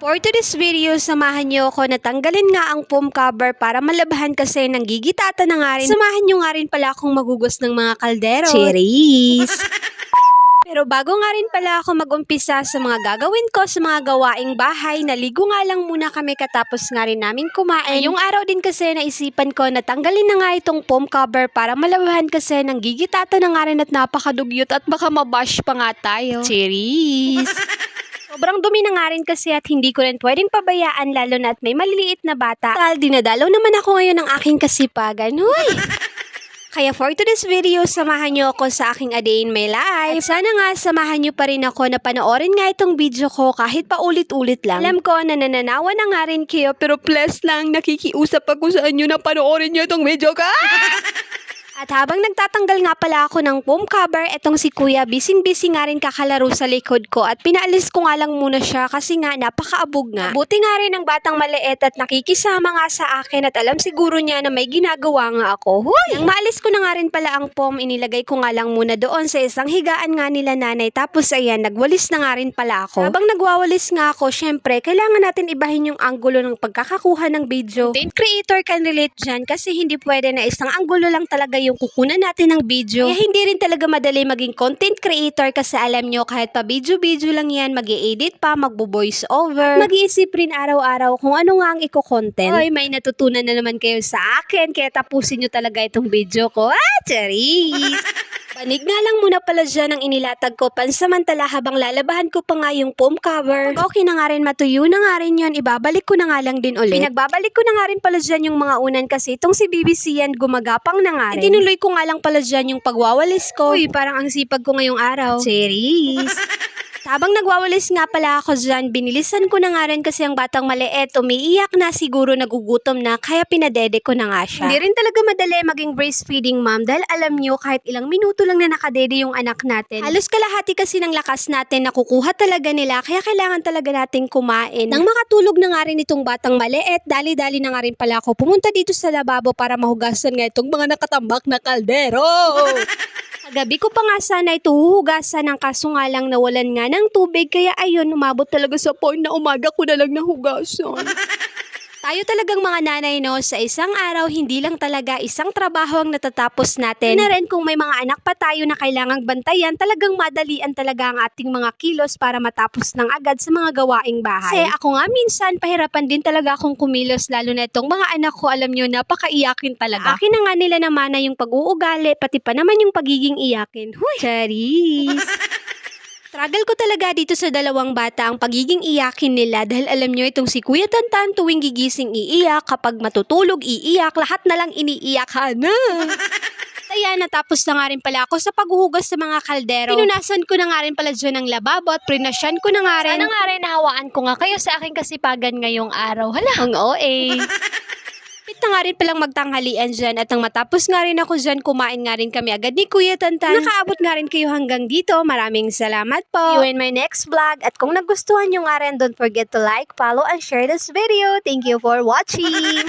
For today's video, samahan niyo ako na tanggalin nga ang foam cover para malabahan kasi ng gigitata na nga rin. Samahan niyo nga rin pala akong magugos ng mga kaldero. Cheers! Pero bago nga rin pala ako mag-umpisa sa mga gagawin ko sa mga gawaing bahay, naligo nga lang muna kami katapos nga rin namin kumain. Yung araw din kasi naisipan ko na tanggalin na nga itong foam cover para malabahan kasi ng gigitata na nga rin at napakadugyot at baka mabash pa nga tayo. Cheers! Sobrang dumi na nga rin kasi at hindi ko rin pwedeng pabayaan lalo na at may maliliit na bata. Tal, dinadalaw naman ako ngayon ng aking kasipagan. Huy! Kaya for today's video, samahan nyo ako sa aking A Day in My Life. At sana nga, samahan nyo pa rin ako na panoorin nga itong video ko kahit pa ulit-ulit lang. Alam ko na nananawa na nga rin kayo pero plus lang, nakikiusap ako sa inyo na panoorin nyo itong video ko. At habang nagtatanggal nga pala ako ng foam cover, etong si Kuya, busy nga rin kakalaro sa likod ko at pinaalis ko nga lang muna siya kasi nga napakaabog nga. Buti nga rin ang batang maliit at nakikisama nga sa akin at alam siguro niya na may ginagawa nga ako. Huy! Nang maalis ko na nga rin pala ang foam, inilagay ko nga lang muna doon sa isang higaan nga nila nanay. Tapos ayan, nagwalis na nga rin pala ako. Habang nagwawalis nga ako, syempre, kailangan natin ibahin yung anggulo ng pagkakakuha ng video. Content creator can relate dyan kasi hindi pwede na isang anggulo lang talaga yung kukunan natin ng video. Kaya hindi rin talaga madali maging content creator kasi alam nyo kahit pa video lang yan, mag-i-edit pa, magbo-voice over. Mag-iisip rin araw-araw kung ano nga ang iko-content. Oy, may natutunan na naman kayo sa akin kaya tapusin nyo talaga itong video ko. Charis! Panig nga lang muna pala dyan ang inilatag ko pansamantala habang lalabahan ko pa nga yung foam cover. Pag okay na nga rin, matuyo na nga rin yun, ibabalik ko na nga lang din ulit. Pinagbabalik ko na nga rin pala dyan yung mga unan kasi itong si BBC yan gumagapang na nga rin. Tinuloy ko nga lang pala dyan yung pagwawalis ko. Uy, parang ang sipag ko ngayong araw. Cheers! Habang nagwawalis nga pala ako dyan, binilisan ko na nga rin kasi ang batang maliit, umiiyak na, siguro nagugutom na, kaya pinadede ko na nga siya. Hindi rin talaga madali maging breastfeeding mom dahil alam nyo, kahit ilang minuto lang na nakadede yung anak natin, halos kalahati kasi ng lakas natin nakukuha talaga nila, kaya kailangan talaga nating kumain. Nang makatulog na nga rin itong batang maliit, dali-dali na nga rin pala ako pumunta dito sa lababo para mahugasan nga itong mga nakatambak na kaldero. Kagabi ko pa nga sana ito huhugasan ng kaso nga lang nawalan nga ng tubig kaya ayun, umabot talaga sa point na umaga ko na lang nahugasan. Tayo talagang mga nanay no, sa isang araw hindi lang talaga isang trabaho ang natatapos natin. Na rin kung may mga anak pa tayo na kailangang bantayan, talagang madalian talaga ang ating mga kilos para matapos ng agad sa mga gawaing bahay. Kasi ako nga minsan pahirapan din talaga akong kumilos lalo na itong mga anak ko, alam nyo, napakaiyakin talaga. Akin na nga nila naman na yung pag-uugali, pati pa naman yung pagiging iyakin. Huy! Charis! Struggle ko talaga dito sa dalawang bata ang pagiging iyakin nila dahil alam nyo itong si Kuya Tantan tuwing gigising iiyak, kapag matutulog iiyak, lahat na lang iniiyak na. Kaya natapos na nga rin pala ako sa paghuhugas sa mga kaldero. Pinunasan ko na nga rin pala dyan ng lababo at prinasyan ko na nga rin. Sana nga rin nahawaan ko nga kayo sa aking kasipagan ngayong araw. Hala, ang OA. Pit na nga rin palang magtanghalian dyan at nang matapos nga rin ako dyan, kumain nga rin kami agad ni Kuya Tantan. Nakaabot nga rin kayo hanggang dito. Maraming salamat po. See you in my next vlog. At kung nagustuhan nyo nga rin, don't forget to like, follow, and share this video. Thank you for watching.